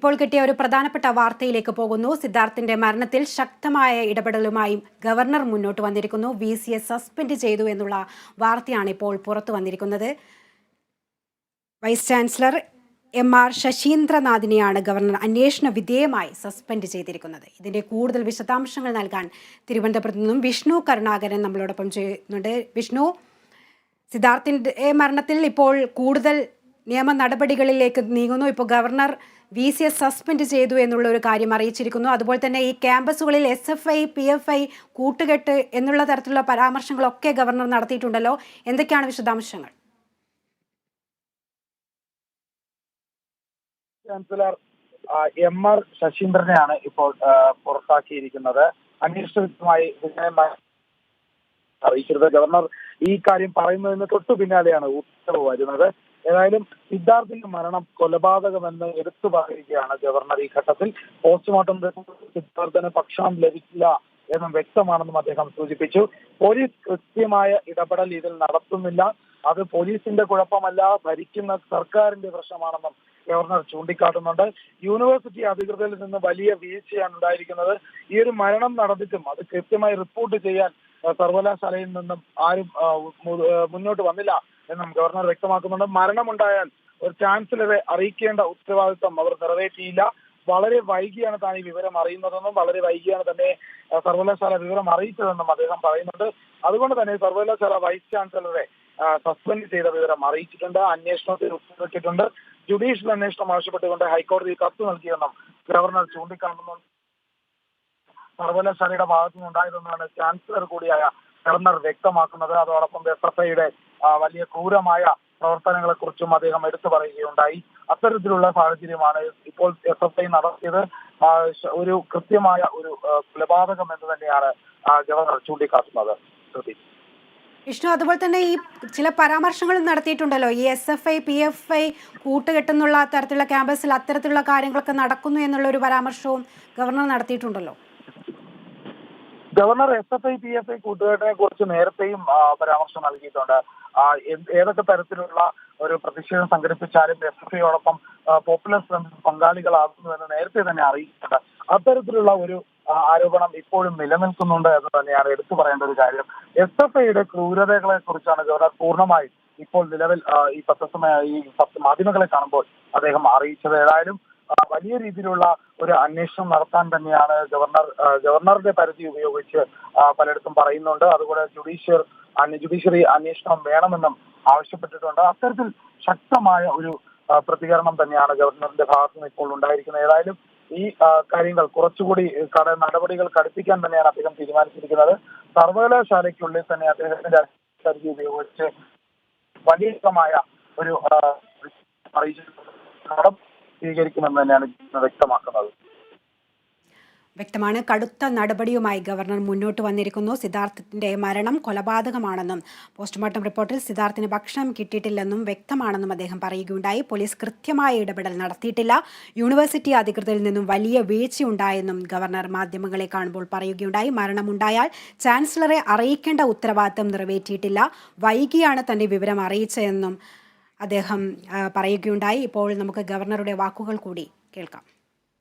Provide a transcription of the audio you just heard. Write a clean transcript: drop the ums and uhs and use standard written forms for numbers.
ഇപ്പോൾ കിട്ടിയ ഒരു പ്രധാനപ്പെട്ട വാർത്തയിലേക്ക് പോകുന്നു. സിദ്ധാർത്ഥിന്റെ മരണത്തിൽ ശക്തമായ ഇടപെടലുമായി ഗവർണർ മുന്നോട്ട് വന്നിരിക്കുന്നു. VCയെ സസ്പെൻഡ് ചെയ്തു എന്നുള്ള വാർത്തയാണ് ഇപ്പോൾ പുറത്തു വന്നിരിക്കുന്നത്. വൈസ് ചാൻസലർ MR ശശീന്ദ്രനാഥിനെയാണ് ഗവർണർ അന്വേഷണ വിധേയമായി സസ്പെൻഡ് ചെയ്തിരിക്കുന്നത്. ഇതിന്റെ കൂടുതൽ വിശദാംശങ്ങൾ നൽകാൻ തിരുവനന്തപുരത്ത് നിന്നും വിഷ്ണു കരുണാകരൻ നമ്മളോടൊപ്പം ചെയ്യുന്നുണ്ട്. വിഷ്ണു, സിദ്ധാർത്ഥിന്റെ മരണത്തിൽ ഇപ്പോൾ കൂടുതൽ നിയമ നടപടികളിലേക്ക് നീങ്ങുന്നു. ഇപ്പോൾ ഗവർണർ VCയെ സസ്പെൻഡ് ചെയ്തു എന്നുള്ള ഒരു കാര്യം അറിയിച്ചിരിക്കുന്നു. അതുപോലെ തന്നെ ഈ ക്യാമ്പസുകളിൽ SFI PFI കൂട്ടുകെട്ട് എന്നുള്ള തരത്തിലുള്ള പരാമർശങ്ങളൊക്കെ ഗവർണർ നടത്തിയിട്ടുണ്ടല്ലോ. എന്തൊക്കെയാണ് വിശദാംശങ്ങൾ? ചാൻസലർ MR ശശീന്ദ്രനെയാണ് ഇപ്പോൾ പുറത്താക്കിയിരിക്കുന്നത്. അന്വേഷണവുമായി അറിയിച്ചത് ഗവർണർ ഈ കാര്യം പറയുന്നതിന് തൊട്ടു പിന്നാലെയാണ് ഉത്തരവ് വരുന്നത്. ഏതായാലും സിദ്ധാർത്ഥിന്റെ മരണം കൊലപാതകമെന്ന് എടുത്തു പറയുകയാണ് ഗവർണർ. ഈ ഘട്ടത്തിൽ പോസ്റ്റ്മോർട്ടം സിദ്ധാർത്ഥന് പക്ഷം ലഭിക്കില്ല എന്നും വ്യക്തമാണെന്നും അദ്ദേഹം സൂചിപ്പിച്ചു. പോലീസ് കൃത്യമായ ഇടപെടൽ ഇതിൽ നടത്തുന്നില്ല, അത് പോലീസിന്റെ കുഴപ്പമല്ല, ഭരിക്കുന്ന സർക്കാരിന്റെ പ്രശ്നമാണെന്നും ഗവർണർ ചൂണ്ടിക്കാട്ടുന്നുണ്ട്. യൂണിവേഴ്സിറ്റി അധികൃതരിൽ നിന്ന് വലിയ വീഴ്ചയാണ് ഉണ്ടായിരിക്കുന്നത്. ഈ ഒരു മരണം നടന്നിട്ടും അത് കൃത്യമായി റിപ്പോർട്ട് ചെയ്യാൻ സർവകലാശാലയിൽ നിന്നും ആരും മുന്നോട്ട് വന്നില്ല എന്നും ഗവർണർ വ്യക്തമാക്കുന്നുണ്ട്. മരണമുണ്ടായാൽ ഒരു ചാൻസലറെ അറിയിക്കേണ്ട ഉത്തരവാദിത്വം അവർ നിറവേറ്റിയില്ല. വളരെ വൈകിയാണ് താൻ ഈ വിവരം അറിയുന്നതെന്നും വളരെ വൈകിയാണ് തന്നെ സർവകലാശാല വിവരം അറിയിച്ചതെന്നും അദ്ദേഹം പറയുന്നുണ്ട്. അതുകൊണ്ട് തന്നെ സർവകലാശാല വൈസ് ചാൻസലറെ സസ്പെൻഡ് ചെയ്ത വിവരം അറിയിച്ചിട്ടുണ്ട്. അന്വേഷണത്തിൽ ഉത്തരവിട്ടിട്ടുണ്ട്. ജുഡീഷ്യൽ അന്വേഷണം ആവശ്യപ്പെട്ടുകൊണ്ട് ഹൈക്കോടതിയിൽ കത്ത് നൽകിയെന്നും ഗവർണർ ചൂണ്ടിക്കാട്ടുന്നുണ്ട്. സർവകലാശാലയുടെ ഭാഗത്തു നിന്നുണ്ടായതെന്നാണ് ചാൻസലർ കൂടിയായ ഗവർണർ വ്യക്തമാക്കുന്നത്. അതോടൊപ്പം SFIയുടെ വലിയ ക്രൂരമായ പ്രവർത്തനങ്ങളെ കുറിച്ചും അദ്ദേഹം എടുത്തു പറയുകയുണ്ടായി. അത്തരത്തിലുള്ള സാഹചര്യമാണ് ഇപ്പോൾ SFI നടത്തിയത്. ഒരു കൃത്യമായ ഒരു കൊലപാതകം എന്ന് തന്നെയാണ് ഗവർണർ ചൂണ്ടിക്കാട്ടുന്നത്. വിഷ്ണു, അതുപോലെ തന്നെ ഈ ചില പരാമർശങ്ങളും നടത്തിയിട്ടുണ്ടല്ലോ. ഈ SFI PFI കൂട്ടുകെട്ടെന്നുള്ള തരത്തിലുള്ള ക്യാമ്പസിൽ അത്തരത്തിലുള്ള കാര്യങ്ങളൊക്കെ നടക്കുന്നു എന്നുള്ള ഒരു പരാമർശവും ഗവർണർ നടത്തിയിട്ടുണ്ടല്ലോ. ഗവർണർ SFI PFI കൂട്ടുകെട്ടിനെ കുറിച്ച് നേരത്തെയും പരാമർശം നൽകിയിട്ടുണ്ട്. ഏതൊക്കെ തരത്തിലുള്ള ഒരു പ്രതിഷേധം സംഘടിപ്പിച്ചാലും SFIയോടൊപ്പം പോപ്പുലർ ഫ്രണ്ട് പങ്കാളികളാകുന്നുവെന്ന് നേരത്തെ തന്നെ അറിയിച്ചിട്ടുണ്ട്. അത്തരത്തിലുള്ള ഒരു ആരോപണം ഇപ്പോഴും നിലനിൽക്കുന്നുണ്ട് എന്ന് തന്നെയാണ് എടുത്തു പറയേണ്ട ഒരു കാര്യം. SFIയുടെ ക്രൂരതകളെ കുറിച്ചാണ് ഗവർണർ പൂർണ്ണമായും ഇപ്പോൾ നിലവിൽ ഈ മാധ്യമങ്ങളെ കാണുമ്പോൾ അദ്ദേഹം അറിയിച്ചത്. ഏതായാലും വലിയ രീതിയിലുള്ള ഒരു അന്വേഷണം നടത്താൻ തന്നെയാണ് ഗവർണറുടെ പരിധി ഉപയോഗിച്ച് പലയിടത്തും പറയുന്നുണ്ട്. അതുപോലെ ജുഡീഷ്യറി അന്വേഷണം വേണമെന്നും ആവശ്യപ്പെട്ടിട്ടുണ്ട്. അത്തരത്തിൽ ശക്തമായ ഒരു പ്രതികരണം തന്നെയാണ് ഗവർണറിന്റെ ഭാഗത്തു നിന്ന് ഇപ്പോൾ ഉണ്ടായിരിക്കുന്നത്. ഏതായാലും ഈ കാര്യങ്ങൾ കുറച്ചുകൂടി നടപടികൾ കടുപ്പിക്കാൻ തന്നെയാണ് അദ്ദേഹം തീരുമാനിച്ചിരിക്കുന്നത്. സർവകലാശാലയ്ക്കുള്ളിൽ തന്നെ അദ്ദേഹത്തിന്റെ പരിധി ഉപയോഗിച്ച് വലിയമായ ഒരു സ്വീകരിക്കുമെന്ന് തന്നെയാണ് വ്യക്തമാക്കുന്നത്. വ്യക്തമാണ്. കടുത്ത നടപടിയുമായി ഗവർണർ മുന്നോട്ട് വന്നിരിക്കുന്നു. സിദ്ധാർത്ഥിന്റെ മരണം കൊലപാതകമാണെന്നും പോസ്റ്റ്മോർട്ടം റിപ്പോർട്ടിൽ സിദ്ധാർത്ഥിന് ഭക്ഷണം കിട്ടിയിട്ടില്ലെന്നും വ്യക്തമാണെന്നും അദ്ദേഹം പറയുകയുണ്ടായി. പോലീസ് കൃത്യമായ ഇടപെടൽ നടത്തിയിട്ടില്ല, യൂണിവേഴ്സിറ്റി അധികൃതരിൽ നിന്നും വലിയ വീഴ്ചയുണ്ടായെന്നും ഗവർണർ മാധ്യമങ്ങളെ കാണുമ്പോൾ പറയുകയുണ്ടായി. മരണമുണ്ടായാൽ ചാൻസലറെ അറിയിക്കേണ്ട ഉത്തരവാദിത്തം നിറവേറ്റിയിട്ടില്ല, വൈകിയാണ് തന്റെ വിവരം അറിയിച്ചതെന്നും അദ്ദേഹം പറയുകയുണ്ടായി. ഇപ്പോൾ നമുക്ക് ഗവർണറുടെ വാക്കുകൾ കൂടി കേൾക്കാം.